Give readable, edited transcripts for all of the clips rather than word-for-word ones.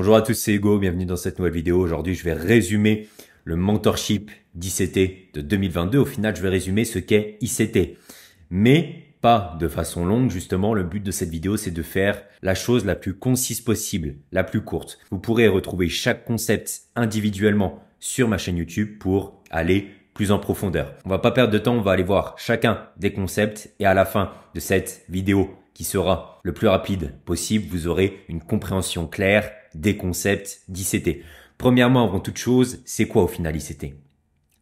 Bonjour à tous, c'est Hugo, bienvenue dans cette nouvelle vidéo. Aujourd'hui, je vais résumer le mentorship d'ICT de 2022. Au final, je vais résumer ce qu'est ICT, mais pas de façon longue. Justement, le but de cette vidéo, c'est de faire la chose la plus concise possible, la plus courte. Vous pourrez retrouver chaque concept individuellement sur ma chaîne YouTube pour aller plus en profondeur. On va pas perdre de temps, on va aller voir chacun des concepts et à la fin de cette vidéo qui sera le plus rapide possible, vous aurez une compréhension claire des concepts d'ICT. Premièrement, avant toute chose, c'est quoi au final ICT?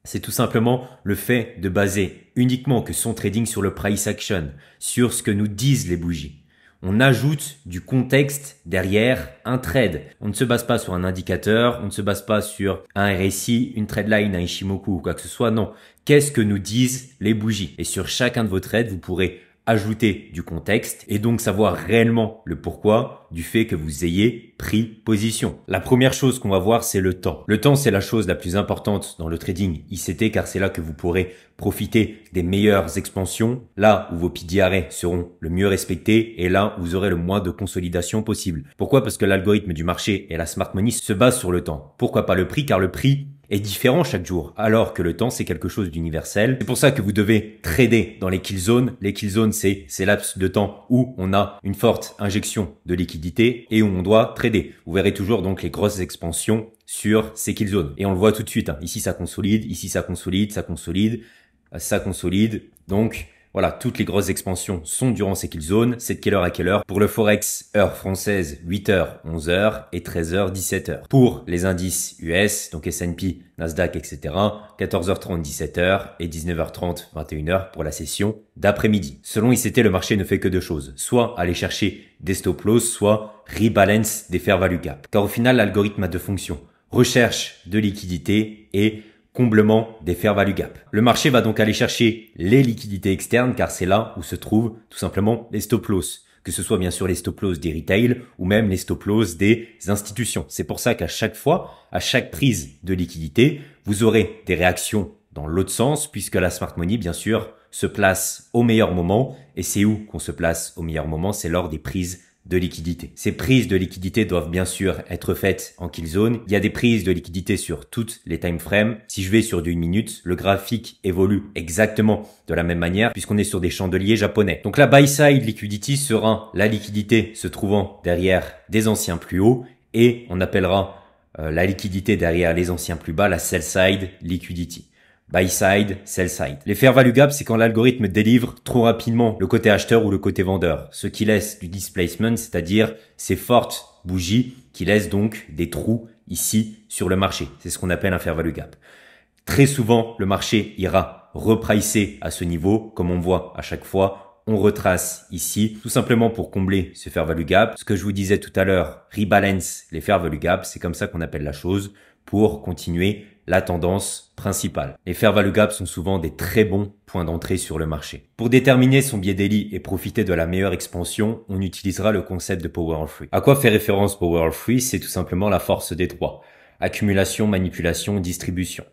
C'est tout simplement le fait de baser uniquement que son trading sur le price action, sur ce que nous disent les bougies. On ajoute du contexte derrière un trade. On ne se base pas sur un indicateur, on ne se base pas sur un RSI, une trendline, un Ishimoku ou quoi que ce soit. Non, qu'est-ce que nous disent les bougies? Et sur chacun de vos trades, vous pourrez ajouter du contexte et donc savoir réellement le pourquoi du fait que vous ayez pris position. La première chose qu'on va voir, c'est le temps. Le temps, c'est la chose la plus importante dans le trading ICT car c'est là que vous pourrez profiter des meilleures expansions, là où vos pieds d'arrêt seront le mieux respectés et là où vous aurez le moins de consolidation possible. Pourquoi? Parce que l'algorithme du marché et la smart money se basent sur le temps. Pourquoi pas le prix? Car le prix est différent chaque jour, alors que le temps, c'est quelque chose d'universel. C'est pour ça que vous devez trader dans les kill zones. Les kill zones, c'est ces laps de temps où on a une forte injection de liquidité et où on doit trader. Vous verrez toujours donc les grosses expansions sur ces kill zones. Et on le voit tout de suite. Ici, ça consolide. Ici, ça consolide, ça consolide, ça consolide. Donc, voilà, toutes les grosses expansions sont durant ces kill zones. C'est de quelle heure à quelle heure? Pour le Forex, heure française, 8h, 11h et 13h, 17h. Pour les indices US, donc S&P, Nasdaq, etc., 14h30, 17h et 19h30, 21h pour la session d'après-midi. Selon ICT, le marché ne fait que deux choses. Soit aller chercher des stop loss, soit rebalance des fair value gap. Car au final, l'algorithme a deux fonctions. Recherche de liquidité et comblement des fair value gap. Le marché va donc aller chercher les liquidités externes car c'est là où se trouvent tout simplement les stop loss. Que ce soit bien sûr les stop loss des retail ou même les stop loss des institutions. C'est pour ça qu'à chaque fois, à chaque prise de liquidité, vous aurez des réactions dans l'autre sens puisque la smart money bien sûr se place au meilleur moment. Et c'est où qu'on se place au meilleur moment? C'est lors des prises de liquidité. Ces prises de liquidité doivent bien sûr être faites en kill zone. Il y a des prises de liquidité sur toutes les time frames. Si je vais sur du 1 minute, le graphique évolue exactement de la même manière puisqu'on est sur des chandeliers japonais. Donc la buy side liquidity sera la liquidité se trouvant derrière des anciens plus hauts et on appellera la liquidité derrière les anciens plus bas la sell side liquidity. Buy side, sell side. Les fair value gap, c'est quand l'algorithme délivre trop rapidement le côté acheteur ou le côté vendeur, ce qui laisse du displacement, c'est-à-dire ces fortes bougies qui laissent donc des trous ici sur le marché. C'est ce qu'on appelle un fair value gap. Très souvent, le marché ira repricer à ce niveau, comme on voit à chaque fois. On retrace ici, tout simplement pour combler ce fair value gap. Ce que je vous disais tout à l'heure, rebalance les fair value gap, c'est comme ça qu'on appelle la chose pour continuer la tendance principale. Les fair value gaps sont souvent des très bons points d'entrée sur le marché. Pour déterminer son biais daily et profiter de la meilleure expansion, on utilisera le concept de Power of Three. À quoi fait référence Power of Three? C'est tout simplement la force des trois. Accumulation, manipulation, distribution.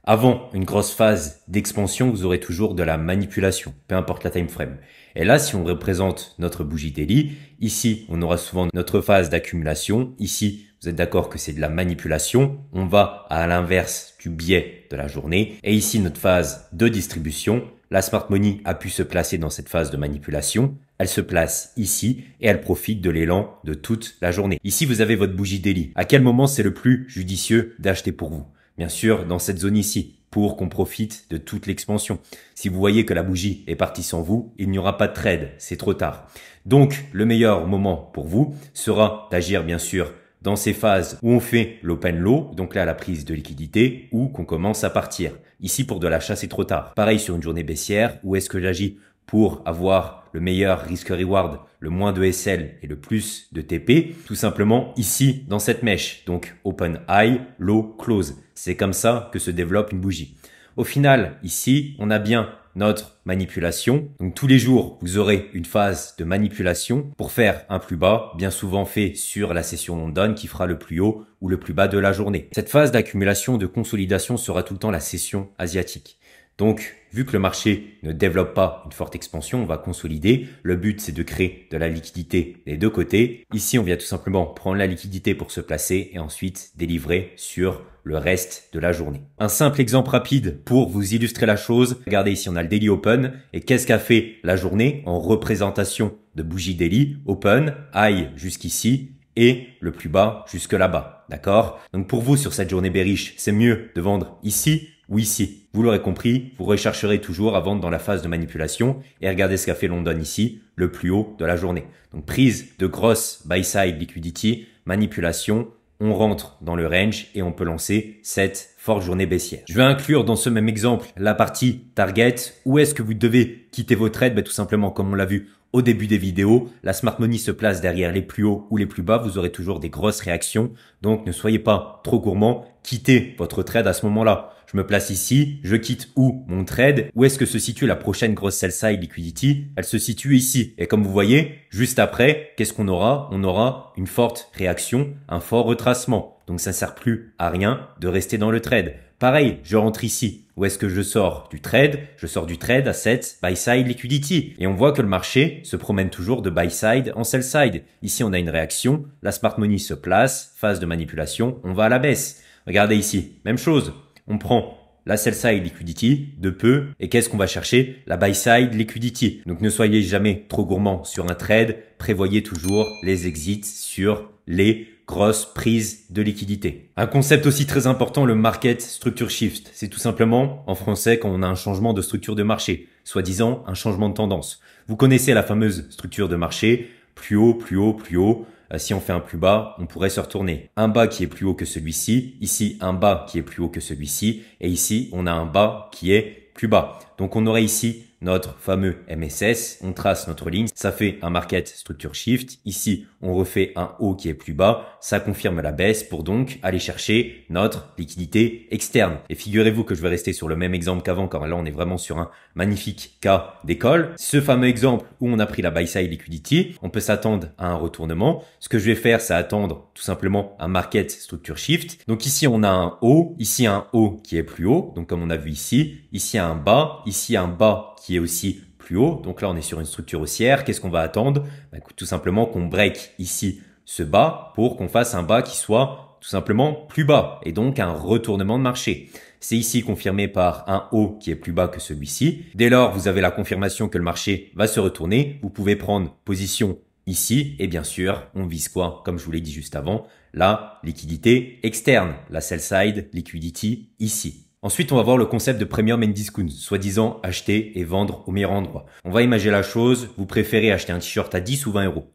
Avant une grosse phase d'expansion, vous aurez toujours de la manipulation, peu importe la time frame. Et là, si on représente notre bougie daily, ici, on aura souvent notre phase d'accumulation. Ici, vous êtes d'accord que c'est de la manipulation. On va à l'inverse du biais de la journée. Et ici, notre phase de distribution. La smart money a pu se placer dans cette phase de manipulation. Elle se place ici et elle profite de l'élan de toute la journée. Ici, vous avez votre bougie daily. À quel moment c'est le plus judicieux d'acheter pour vous? Bien sûr, dans cette zone ici, pour qu'on profite de toute l'expansion. Si vous voyez que la bougie est partie sans vous, il n'y aura pas de trade, c'est trop tard. Donc, le meilleur moment pour vous sera d'agir bien sûr dans ces phases où on fait l'open low, donc là la prise de liquidité, ou qu'on commence à partir. Ici, pour de l'achat, c'est trop tard. Pareil sur une journée baissière, où est-ce que j'agis pour avoir le meilleur risk-reward, le moins de SL et le plus de TP? Tout simplement ici, dans cette mèche. Donc, open high, low, close. C'est comme ça que se développe une bougie. Au final, ici, on a bien notre manipulation. Donc, tous les jours, vous aurez une phase de manipulation pour faire un plus bas, bien souvent fait sur la session London qui fera le plus haut ou le plus bas de la journée. Cette phase d'accumulation, de consolidation sera tout le temps la session asiatique. Donc, vu que le marché ne développe pas une forte expansion, on va consolider. Le but, c'est de créer de la liquidité des deux côtés. Ici, on vient tout simplement prendre la liquidité pour se placer et ensuite délivrer sur le reste de la journée. Un simple exemple rapide pour vous illustrer la chose. Regardez ici, on a le Daily Open. Et qu'est-ce qu'a fait la journée en représentation de bougie Daily Open, high jusqu'ici et le plus bas jusque là-bas. D'accord? Donc pour vous, sur cette journée bearish, c'est mieux de vendre ici ou ici. Vous l'aurez compris, vous rechercherez toujours à vendre dans la phase de manipulation et regardez ce qu'a fait London ici, le plus haut de la journée. Donc prise de grosse buy-side liquidity, manipulation, on rentre dans le range et on peut lancer cette forte journée baissière. Je vais inclure dans ce même exemple la partie target. Où est-ce que vous devez quitter vos trades? Tout simplement comme on l'a vu au début des vidéos, la smart money se place derrière les plus hauts ou les plus bas. Vous aurez toujours des grosses réactions. Donc ne soyez pas trop gourmand. Quittez votre trade à ce moment-là. Je me place ici, je quitte où mon trade? Où est-ce que se situe la prochaine grosse sell side liquidity? Elle se situe ici. Et comme vous voyez, juste après, qu'est-ce qu'on aura? On aura une forte réaction, un fort retracement. Donc ça ne sert plus à rien de rester dans le trade. Pareil, je rentre ici. Où est-ce que je sors du trade? Je sors du trade à cette buy side liquidity. Et on voit que le marché se promène toujours de buy side en sell side. Ici, on a une réaction. La smart money se place. Phase de manipulation. On va à la baisse. Regardez ici. Même chose. On prend la sell side liquidity de peu. Et qu'est-ce qu'on va chercher? La buy side liquidity. Donc ne soyez jamais trop gourmand sur un trade. Prévoyez toujours les exits sur les grosses prises de liquidité. Un concept aussi très important, le market structure shift. C'est tout simplement, en français, quand on a un changement de structure de marché, soi-disant un changement de tendance. Vous connaissez la fameuse structure de marché, plus haut, plus haut, plus haut. Si on fait un plus bas, on pourrait se retourner. Un bas qui est plus haut que celui-ci, ici un bas qui est plus haut que celui-ci, et ici on a un bas qui est plus bas. Donc on aurait ici notre fameux MSS, on trace notre ligne, ça fait un market structure shift. Ici, on refait un haut qui est plus bas, ça confirme la baisse pour donc aller chercher notre liquidité externe. Et figurez-vous que je vais rester sur le même exemple qu'avant, car là, on est vraiment sur un magnifique cas d'école. Ce fameux exemple où on a pris la buy side liquidity, on peut s'attendre à un retournement. Ce que je vais faire, c'est attendre tout simplement un market structure shift. Donc ici, on a un haut, ici un haut qui est plus haut, donc comme on a vu ici un bas, ici un bas qui est aussi plus haut. Donc là, on est sur une structure haussière. Qu'est-ce qu'on va attendre? Écoute, tout simplement qu'on break ici ce bas pour qu'on fasse un bas qui soit tout simplement plus bas et donc un retournement de marché. C'est ici confirmé par un haut qui est plus bas que celui-ci. Dès lors, vous avez la confirmation que le marché va se retourner. Vous pouvez prendre position ici et bien sûr, on vise quoi? Comme je vous l'ai dit juste avant, la liquidité externe, la sell side liquidity ici. Ensuite, on va voir le concept de premium and discount, soi-disant acheter et vendre au meilleur endroit. On va imaginer la chose, vous préférez acheter un t-shirt à 10 ou 20 euros.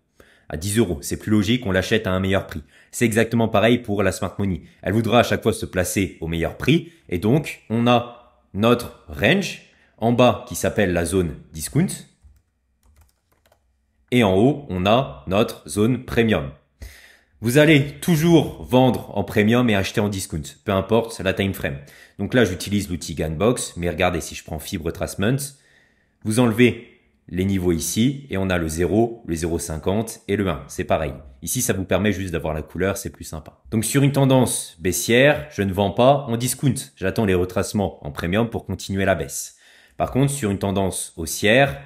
À 10 euros, c'est plus logique, on l'achète à un meilleur prix. C'est exactement pareil pour la smart money. Elle voudra à chaque fois se placer au meilleur prix et donc on a notre range en bas qui s'appelle la zone discount et en haut, on a notre zone premium. Vous allez toujours vendre en premium et acheter en discount, peu importe la time frame. Donc là, j'utilise l'outil Gunbox, mais regardez, si je prends Fibre Retracement, vous enlevez les niveaux ici et on a le 0, le 0,50 et le 1. C'est pareil. Ici, ça vous permet juste d'avoir la couleur, c'est plus sympa. Donc sur une tendance baissière, je ne vends pas en discount. J'attends les retracements en premium pour continuer la baisse. Par contre, sur une tendance haussière,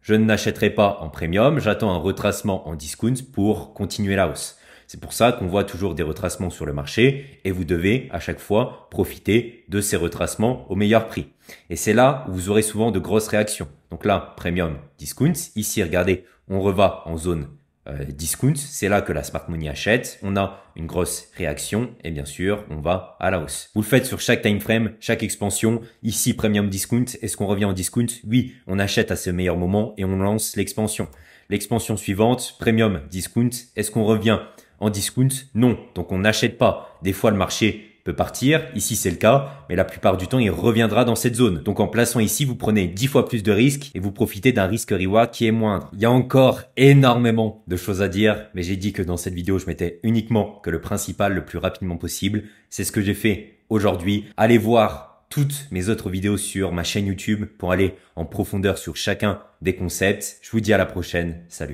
je n'achèterai pas en premium, j'attends un retracement en discount pour continuer la hausse. C'est pour ça qu'on voit toujours des retracements sur le marché et vous devez à chaque fois profiter de ces retracements au meilleur prix. Et c'est là où vous aurez souvent de grosses réactions. Donc là, premium, discount. Ici, regardez, on revat en zone discount. C'est là que la smart money achète. On a une grosse réaction et bien sûr, on va à la hausse. Vous le faites sur chaque time frame, chaque expansion. Ici, premium discount. Est-ce qu'on revient en discount? Oui, on achète à ce meilleur moment et on lance l'expansion. L'expansion suivante, premium discount. Est-ce qu'on revient en discount? Non. Donc on n'achète pas. Des fois, le marché peut partir. Ici, c'est le cas. Mais la plupart du temps, il reviendra dans cette zone. Donc en plaçant ici, vous prenez 10 fois plus de risques et vous profitez d'un risque-reward qui est moindre. Il y a encore énormément de choses à dire. Mais j'ai dit que dans cette vidéo, je mettais uniquement que le principal le plus rapidement possible. C'est ce que j'ai fait aujourd'hui. Allez voir toutes mes autres vidéos sur ma chaîne YouTube pour aller en profondeur sur chacun des concepts. Je vous dis à la prochaine. Salut.